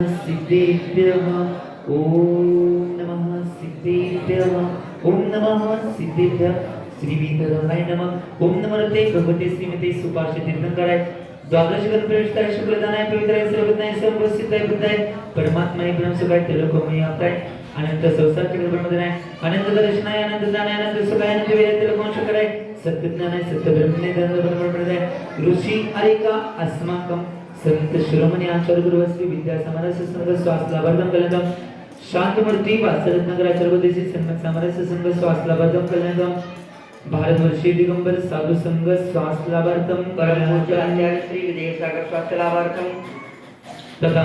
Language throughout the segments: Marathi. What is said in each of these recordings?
सिद्धेभ्यः ओम नमः सिद्धेभ्यः ओम नमः सिद्धेभ्यः श्री वीरभद्राय नमः ओम नमस्ते भगवते श्रीमते सुपार्श्व तीर्थंकराय द्वादश गण प्रविष्टाय शुक्रदानाय पवित्राय सर्वज्ञाय सर्वसिद्धाय बुद्धाय परमात्माय ब्रह्मसुखाय तिलकोमय आपताय अनंत संसार चक्र ब्रह्मदानाय अनंत दर्शनाय अनंत ज्ञानाय अनंत सुखाय अनंत वेद तिलकोमय कराय सत्य ज्ञानाय सत्य ब्रह्मने धर्म ब्रह्मप्रदाय ऋषि अरेका अस्माकं संत शिरोमणी आचार्य गुरुवस्वी विद्या समरस संघ स्वास लाभार्थम कल्याणम शांतमूर्ति वासरत्नगर आचार्यदेशी सन्मत समरस संघ स्वास लाभार्थम कल्याणम भारतवर्षीय दिगंबर साधु संघ स्वास लाभार्थम परम पूज्य आचार्य श्री विद्यासागर स्वास्थ्य लाभार्थम तथा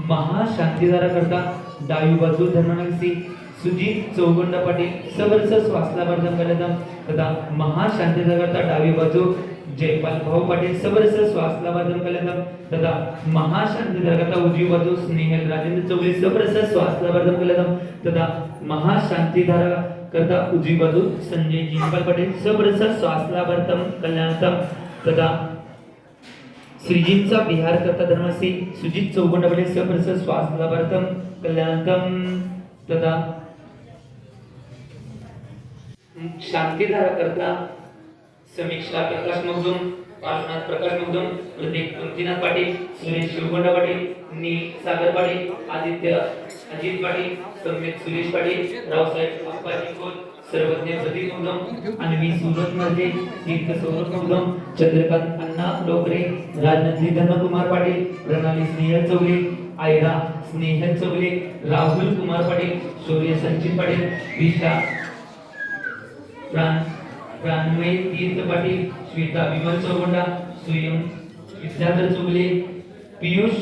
महाशांतिधारा करता डावी बाजू धर्मनगसी सुजीत चौगुंड पाटील सबरस स्वास लाभार्थम कल्याणम तथा महाशांतिधारा करता डावी बाजू जयपाल भाऊ पाटील सबरस स्वास लाभार्थम कल्याणम तथा महाशांतिधारा करता उजवी बाजू स्नेहल राजेंद्र चौगले सबरस स्वास लाभार्थम कल्याणम तथा महाशांतिधारा करता उजवी बाजू संजय जिंपाल पाटील सबरस स्वास लाभार्थम कल्याणम तथा श्रीजींचा विहार करता धर्मसी सुजित चौगुंड पाटील सबरस स्वास लाभार्थम कल्याणम तथा शांतिधारा करता समीक्षा प्रकाश मगदुम पार्श्वनाथ प्रकाश मगदुम प्रतीक पंक्तीनाथ पाटील सुरेश शिवगोंडा पाटील नील सागर पाटील आदित्य अजित पाटील सम्यक सुरेश पाटील रावसाहेब अप्पाजी खोत सर्वज्ञ प्रदीप मगदुम अन्वी सूरज मर्जे तीर्थ सौरभ मगदुम चंद्रकांत अण्णा डोकरे राजनंदी धर्मकुमार पाटील प्रणाली स्नेहल चौगले आयरा स्नेहल चौगले राहुल कुमार पाटील शौर्य संचित पाटील विशा प्राणमय तीर्थ पाटील श्वेता विमल चौगुंडा स्वयं विद्याधर चौगले पीयूष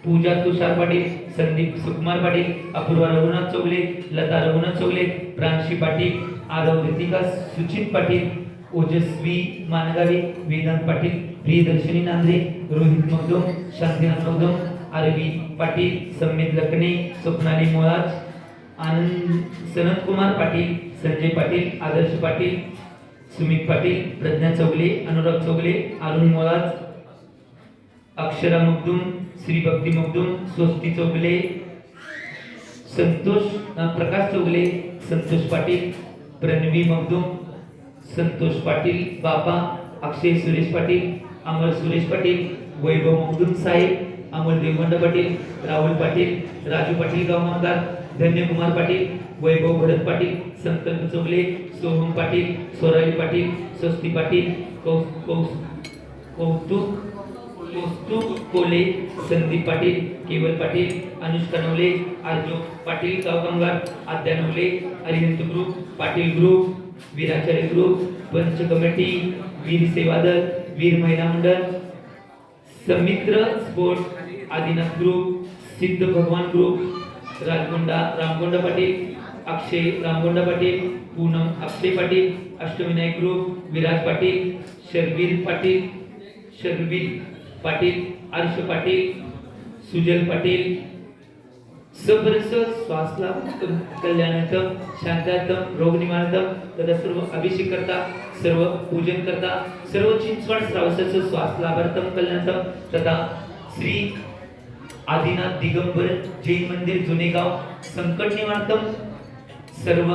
पूजा तुषार पाटील संदीप सुकुमार पाटील अपूर्वा रघुनाथ चौगले लता रघुनाथ चौगले प्रांशी पाटील आरव रितिका सुचित पाटील ओजस्वी मानगावे वेदांत पाटील प्रियदर्शनी नांद्रे रोहित मगदुम शांतीनाथ मगदुम आरवी पाटील समेत लखने स्वप्नाली मोळाज आनंद सनत कुमार पाटील संजय पाटील आदर्श पाटील सुमित पाटील प्रज्ञा चौगले अनुराग चौगले अरुण मोळाज अक्षरा मगदुम श्री भक्ती मगदुम स्वस्ती चौगले संतोष प्रकाश चौगले संतोष पाटील प्रणवी मगदुम संतोष पाटील बापा अक्षय सुरेश पाटील अमर सुरेश पाटील वैभव मगदुम साहेब अमोल देवगंड पाटील राहुल पाटील राजू पाटील गावमदार धन्य कुमार पाटील वैभव भरत पाटील संकल्प चौगले सोहम पाटील सोराली पाटील स्वस्ती पाटील कौस्तुभ कोले संदीप पाटील केवल पाटील अनुष्का नवले अर्जुन पाटील गावकामगार Aadya Navale Arihant group Patil group Veeracharya group पंच कमिटी वीर सेवा दल वीर महिला मंडळ समित्र sport Adinath group Siddh Bhagwan group Ramgonda Patil Akshay Ramgonda Patil Poonam Akshay Patil Ashtavinayak group Viraj Patil Sharvir Patil Arsh Patil सुजल पाटील सबरस स्वासला कल्याणार्थम शांतार्थम रोग निवारणार्थम तथा सर्व अभिषेक करता सर्व पूजन करता सर्व चिंचवड श्रावसाचं स्वास लाभार्थम कल्याणार्थम तथा श्री आदिनाथ दिगंबर जैन मंदिर जुनेगाव संकट निवारणार्थम सर्व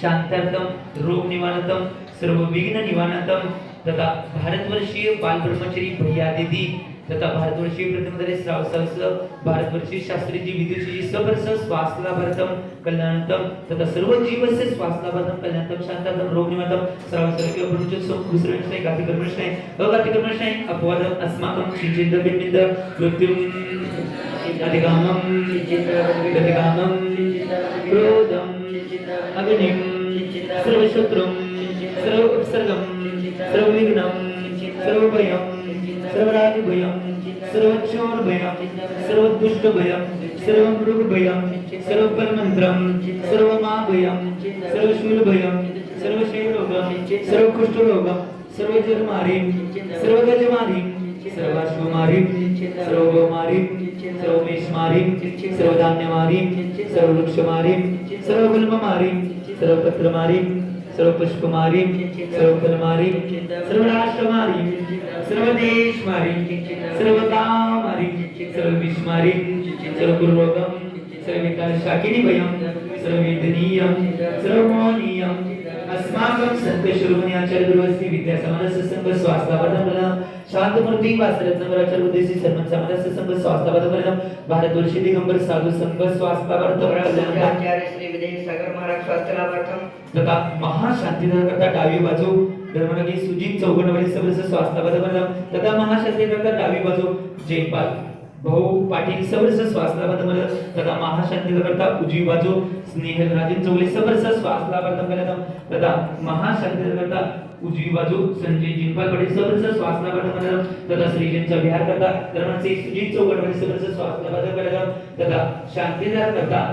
शांतार्थम रोग निवारणार्थम सर्व विघ्न निवारणार्थम तथा भारतवर्षीय बाल ब्रह्मचारी भैया दीदी तथा भारतवर्षीय प्रथमदरे श्रावसाचं भारतवर्षीय शास्त्रीजी विदुषी सबरस स्वास लाभार्थम कल्याणार्थम तथा सर्व जीवस्य स्वास लाभार्थम कल्याणार्थम शांतार्थम रोग निवारणार्थम श्रावसाचं किंवा ब्रह्मचर्य दुसरं नाही गाती कर्मश नाही अगाती कर्मश नाही अपवादम अस्माकं चिंचित बिंबिंद मृत्युम अधिकामं गतिकामं क्रोधं अग्निं सर्वशत्रुं सर्व उपसर्गं सर्वविघ्नं सर्वभयं सर्वराजभयं सर्वचोरभयं सर्वदुष्टभयं सर्वमृगभयं सर्वबलमन्त्रं सर्वमाभयं सर्वशूलभयं सर्वक्षयरोगं सर्वकुष्ठरोगं सर्वजलमारीं सर्वगजमारीं सर्वाश्वमारीं सर्वगोमारीं सर्वमेषमारीं सर्वधान्यमारीं सर्ववृक्षमारीं सर्वगुल्ममारीं सर्वपत्रमारीं सर्वपुष्पमारीं सर्वफलमारीं सर्वराष्ट्रमारीं सर्वदेशमारीं सर्वकामारीं सर्व विस्मारी सर्व गुरुरोगम सर्व विकार शाकिनी भयम सर्व वेदनीयम सर्व मोहनीयम अस्माकं संतश्रुमणी आचार्य गुरुवस्ती विद्या समानस संघ स्वास्थ्यवर्धन शांतमूर्ती वासरत्नवराचार्य उद्देशी सन्मान समानस संघ स्वास्थ्यवर्धन भारतवर्षी दिगंबर साधू संघ स्वास्थ्यवर्धन आचार्य श्री विद्यासागर महाराज स्वास्थ्य लाभार्थम तथा महाशांतीदार करता डावी बाजू धर्मनगी सुजित चौगणवाडी सबरस स्वास्थ्यवर्धन तथा महाशांतीदार डावी बाजू जयपाल भाऊ पाटील सबरस स्वास्थ्यवर्धन तथा महाशांतीदार करता उजवी बाजू स्नेहल राजन चौगले सबरस स्वास्थ्यवर्धन तथा महाशांतीदार करता उजवी बाजू संजय जिंपाल पाटील सबरस स्वास्थ्यवर्धन तथा श्रीजनचा विहार करता धर्मनगी सुजित चौगणवाडी सबरस स्वास्थ्यवर्धन तथा शांतीदार करता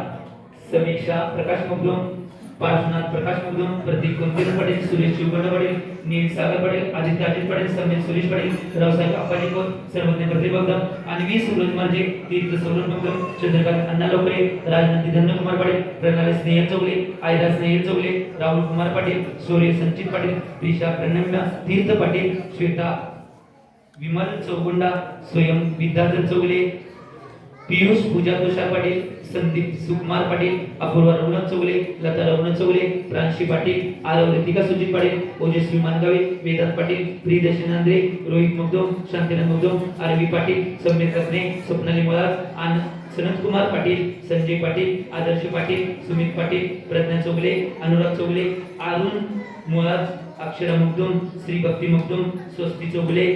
समीक्षा प्रकाश मुगदुम पार्श्वनाथ प्रकाश मुगदुम प्रतीक कुंतीर पाटील सुरेश शिवगण पाटील नील सागर पाटील आदित्य अजित पाटील समीर सुरेश पाटील रावसाहेब अप्पाजी कोर सर्वज्ञ प्रतिबोधम आणि वी सूरज मार्जे तीर्थ सौरभ मुगदुम चंद्रकांत अण्णा लोकरे राजनंदी धन्यकुमार पाटील प्रणाली स्नेहल चौगले आयरा स्नेहल चौगले राहुल कुमार पाटील सूर्य संचित पाटील प्रिशा प्रणम्या तीर्थ पाटील श्वेता विमल चौगुंडा स्वयं विद्याधर चौगले पियुष पूजा तुषार पाटील संदीप सुकुमार पाटील अपूर्वा रघुनाथ चौगले लता रघुनाथ चौगले प्रांशी पाटील आरव रितिका सुजित पाटील ओजस्वी मानगावे वेदांत पाटील प्रियदर्शन नांद्रे रोहित मुगदुम शांतीनाथ मुगदुम आरवी पाटील सौम्य कसने स्वप्नाली मुळार सनत कुमार पाटील संजय पाटील आदर्श पाटील सुमित पाटील प्रज्ञा चौगले अनुराग चौगले अरुण मुळार अक्षरा मुगदुम श्री भक्ती मुगदुम स्वस्ती चौगले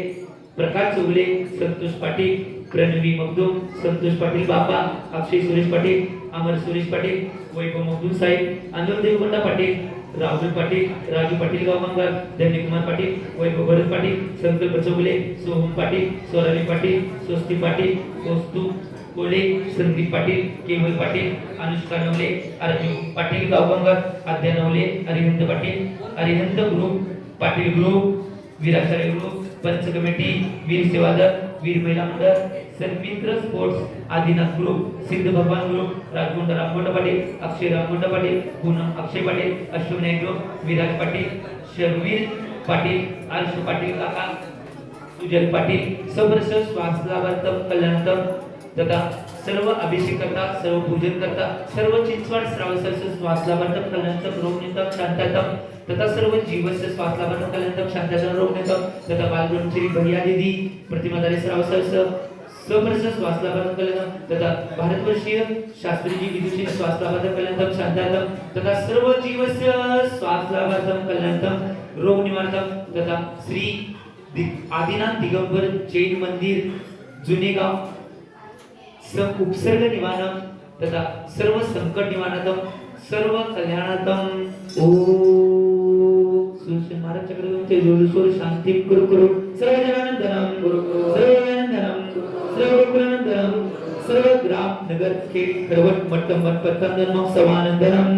प्रकाश चौगले संतोष पाटील प्रणवी मगदुम संतोष पाटील बापा अक्षय सुरेश पाटील अमर सुरेश पाटील वैभव मगदुम साहेब अनिल देवगोंडा पाटील राहुल पाटील राजू पाटील गावंगर धन्यकुमार पाटील वैभव भरत पाटील संकल्प चौगले सोहम पाटील सोराली पाटील स्वस्ती पाटील वस्तू कोले संदीप पाटील केवल पाटील अनुष्का नवले अर्जुन पाटील गावंगर Aadya Navale Arihant Patil Arihant group Patil group Viracharya group पंच committee Veer Sevadal Veer Mahila Mandal Sanmitra sports Adinath group Siddh Bhagwan group Rajgonda Ramgonda Patil Akshay Ramgonda Patil Poonam Akshay Patil Ashwanay group Viraj Patil Sharvir Patil Arsh Patil काका सुजल पाटील सबरस स्वास्थ्यवर्धन कल्याणार्थम तथा सर्व अभिषेक करता सर्व पूजन करता सर्व चिंचवड श्रावसर्स स्वास्थ्यवर्धन कल्याणार्थम रोगनियंत्रण शांतार्थम तथा सर्व जीवस्य स्वास्थ्यवर्धन कल्याणार्थम शांतार्थम रोगनियंत्रण तथा बालब्रह्मचारी भैया दीदी प्रतिमाधारी श्रावसर्स सबरस स्वास्थ्यवर्धन कल्याणार्थम तथा भारतवर्षीय शास्त्रीजी विदुषी स्वास्थ्यवर्धन कल्याणार्थम शांतार्थम तथा सर्व जीवस्य स्वास्थ्यवर्धन कल्याणार्थम रोग निवारणार्थम तथा श्री आदिनाथ दिगंबर जैन मंदिर जुनेगाव उपसर्ग निवारणम तथा सर्व संकट निवारणार्थम सर्व कल्याणार्थम ओम सुरक्षण महाराज चक्रवर्ती जोरसोर शांती करू करू सर्व जनानंदनम सर्व आनंदनम सर्व कुलानंदनम सर्व ग्राम नगर खेड खरवट मट्टम वनपतंदनम सर्वानंदनम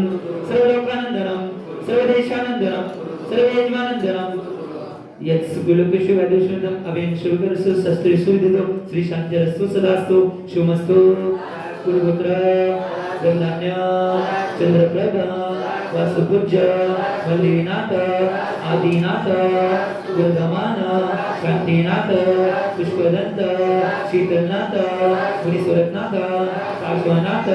सर्व लोकानंदनम सर्व देशानंदनम सर्व यजमानंदनम यत्सुकुलकेशु वैदेशनम अभिन शुभकरसु शस्त्रे सुविदितो श्री शांतिरस्तु सदास्तु शुभमस्तु कुलपुत्र गंधान्य चंद्रप्रभा वासुपूज्य मल्लिनाथ आदिनाथ गुरुधमान शांतिनाथ पुष्पदंत शीतलनाथ मुनीश्वरनाथ शाश्वनाथ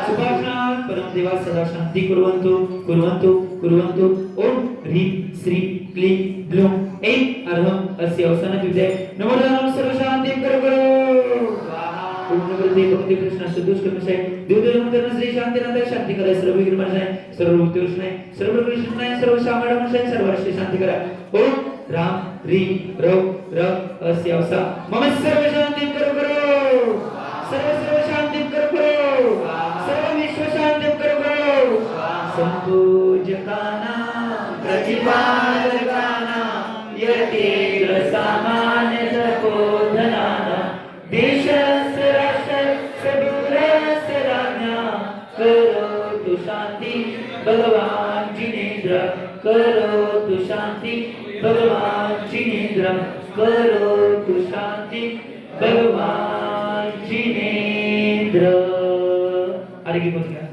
सुभाषनाथ परमदेवा सदा शांती कुर्वन्तु कुर्वन्तु कुर्वन्तु ओम ह्रीं श्रीं क्लीं ग्लूं ऐं अर्हं अस्य अवसानात् विद्ये नमो नमः सर्व शांतिं करो पूर्णवृत्ती भक्ती कृष्ण सदोष कर्मशाय देवदेव श्री शांतीनाथ शांती करा सर्व विघ्नमशाय सर्व भक्तिवृष्णाय सर्व कृष्णाय सर्व श्यामळमशाय सर्व राष्ट्रीय शांती करा ओम राम ह्रीं रौ रव अस्य अवसा मम सर्व शांतिं करो सर्व शांतिं करो सर्व विश्व शांतिं करो संपूजकाना प्रतिपादकाना यतीर सामान्य तपोधनाना देशस्य राष्ट्रस्य दूरस्य राज्ञा करोतु शांति भगवान जिनेन्द्र करोतु शांति भगवान जिनेन्द्र करोतु शांति भगवान जिनेन्द्र आगे बोलिए